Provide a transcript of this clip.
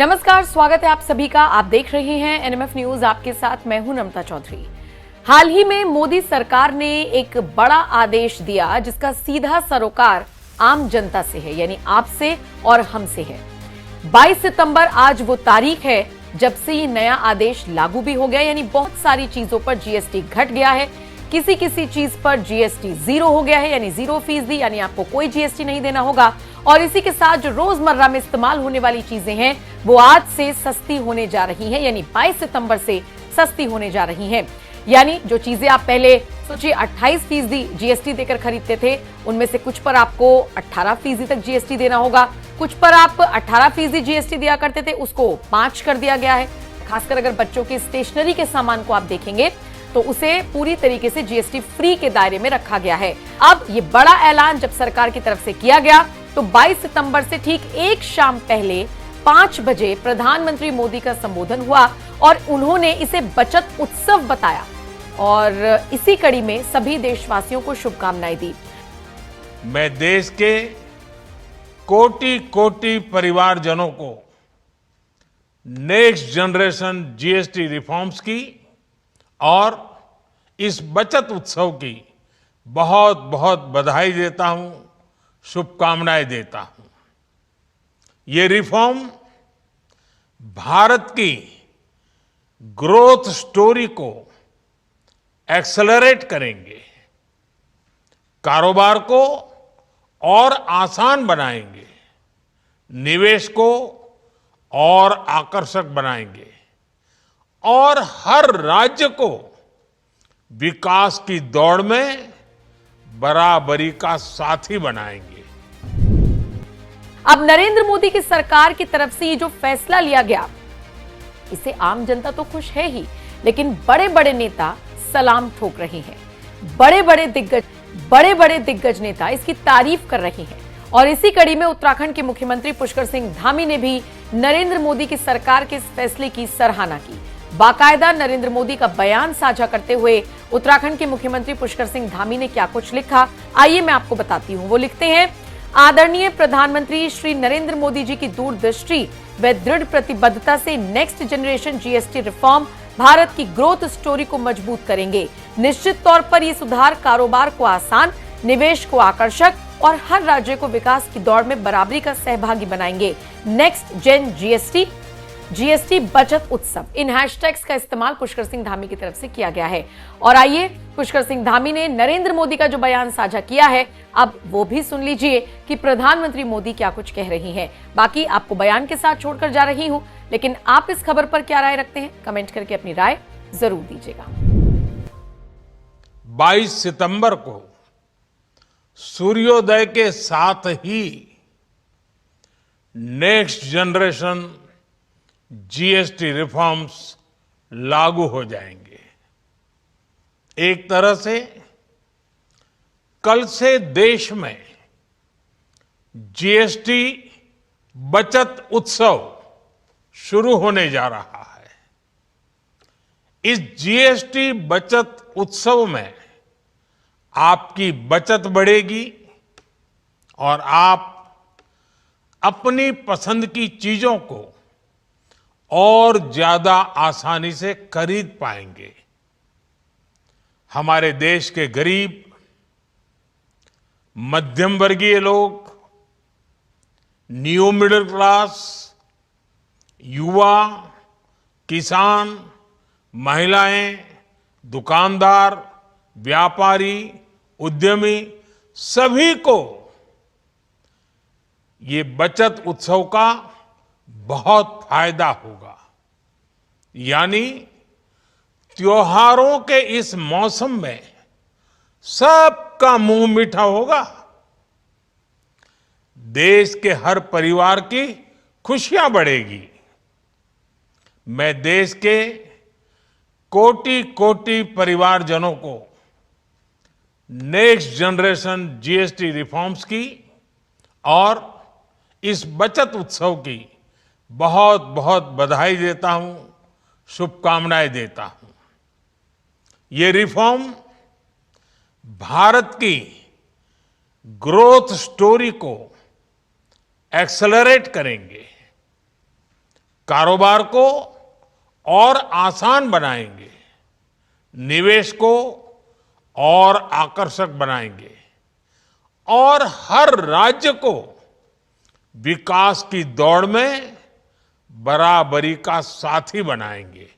नमस्कार, स्वागत है आप सभी का। आप देख रहे हैं एनएमएफ न्यूज, आपके साथ मैं हूं नम्रता चौधरी। हाल ही में मोदी सरकार ने एक बड़ा आदेश दिया जिसका सीधा सरोकार आम जनता से है, यानी आपसे और हमसे है। 22 सितंबर आज वो तारीख है जब से ये नया आदेश लागू भी हो गया, यानी बहुत सारी चीजों पर जीएसटी घट गया है। किसी किसी चीज पर जीएसटी 0 हो गया है, यानी 0%, यानी आपको कोई जीएसटी नहीं देना होगा। और इसी के साथ जो रोजमर्रा में इस्तेमाल होने वाली चीजें हैं वो आज से सस्ती होने जा रही हैं, यानी 22 सितंबर से सस्ती होने जा रही हैं। यानी जो चीजें आप पहले सोचिए 28% जीएसटी देकर खरीदते थे, उनमें से कुछ पर आपको 18% तक जीएसटी देना होगा। कुछ पर आप 18% जीएसटी दिया करते थे, उसको 5 कर दिया गया है। खासकर अगर बच्चों के स्टेशनरी के सामान को आप देखेंगे तो उसे पूरी तरीके से जीएसटी फ्री के दायरे में रखा गया है। अब ये बड़ा ऐलान जब सरकार की तरफ से किया गया तो 22 सितंबर से ठीक एक शाम पहले 5 बजे प्रधानमंत्री मोदी का संबोधन हुआ और उन्होंने इसे बचत उत्सव बताया और इसी कड़ी में सभी देशवासियों को शुभकामनाएं दी। मैं देश के कोटि कोटि परिवारजनों को नेक्स्ट जनरेशन जीएसटी रिफॉर्म्स की और इस बचत उत्सव की बहुत बहुत बधाई देता हूं, शुभकामनाएं देता हूं। ये रिफॉर्म भारत की ग्रोथ स्टोरी को एक्सेलरेट करेंगे, कारोबार को और आसान बनाएंगे, निवेश को और आकर्षक बनाएंगे और हर राज्य को विकास की दौड़ में बराबरी का साथी बनाएंगे। अब नरेंद्र मोदी की सरकार की तरफ से ये जो फैसला लिया गया, इसे आम जनता तो खुश है ही, लेकिन बड़े बड़े नेता सलाम ठोक रहे हैं। बड़े बड़े दिग्गज नेता इसकी तारीफ कर रहे हैं। और इसी कड़ी में उत्तराखंड के मुख्यमंत्री पुष्कर सिंह धामी ने भी नरेंद्र मोदी की सरकार के इस फैसले की सराहना की। बाकायदा नरेंद्र मोदी का बयान साझा करते हुए उत्तराखंड के मुख्यमंत्री पुष्कर सिंह धामी ने क्या कुछ लिखा, आइए मैं आपको बताती हूं। वो लिखते हैं, आदरणीय प्रधानमंत्री श्री नरेंद्र मोदी जी की दूरदृष्टि व दृढ़ प्रतिबद्धता से next generation GST reform Bharat की ग्रोथ स्टोरी को मजबूत करेंगे। निश्चित तौर पर ये सुधार कारोबार को आसान, निवेश को आकर्षक और हर राज्य को विकास की दौड़ में बराबरी का सहभागी बनाएंगे। नेक्स्ट जेन जीएसटी बचत उत्सव, इन हैशटैग्स का इस्तेमाल पुष्कर सिंह धामी की तरफ से किया गया है। और आइए पुष्कर सिंह धामी ने नरेंद्र मोदी का जो बयान साझा किया है, अब वो भी सुन लीजिए कि प्रधानमंत्री मोदी क्या कुछ कह रही हैं। बाकी आपको बयान के साथ छोड़कर जा रही हूं, लेकिन आप इस खबर पर क्या राय रखते हैं, कमेंट करके अपनी राय जरूर दीजिएगा। 22 सितंबर को सूर्योदय के साथ ही नेक्स्ट जनरेशन जीएसटी रिफॉर्म्स लागू हो जाएंगे। एक तरह से कल से देश में जीएसटी बचत उत्सव शुरू होने जा रहा है। इस जीएसटी बचत उत्सव में आपकी बचत बढ़ेगी और आप अपनी पसंद की चीजों को और ज्यादा आसानी से खरीद पाएंगे। हमारे देश के गरीब, मध्यम वर्गीय लोग, न्यू मिडिल क्लास, युवा, किसान, महिलाएं, दुकानदार, व्यापारी, उद्यमी, सभी को ये बचत उत्सव का बहुत फायदा होगा। यानी त्योहारों के इस मौसम में सबका मुंह मीठा होगा। देश के हर परिवार की खुशियां बढ़ेगी। मैं देश के कोटि कोटि परिवारजनों को नेक्स्ट जनरेशन जीएसटी रिफॉर्म्स की और इस बचत उत्सव की बहुत बहुत बधाई देता हूं, शुभकामनाएं देता हूं। ये रिफॉर्म भारत की ग्रोथ स्टोरी को एक्सेलरेट करेंगे, कारोबार को और आसान बनाएंगे, निवेश को और आकर्षक बनाएंगे और हर राज्य को विकास की दौड़ में बराबरी का साथी बनाएंगे।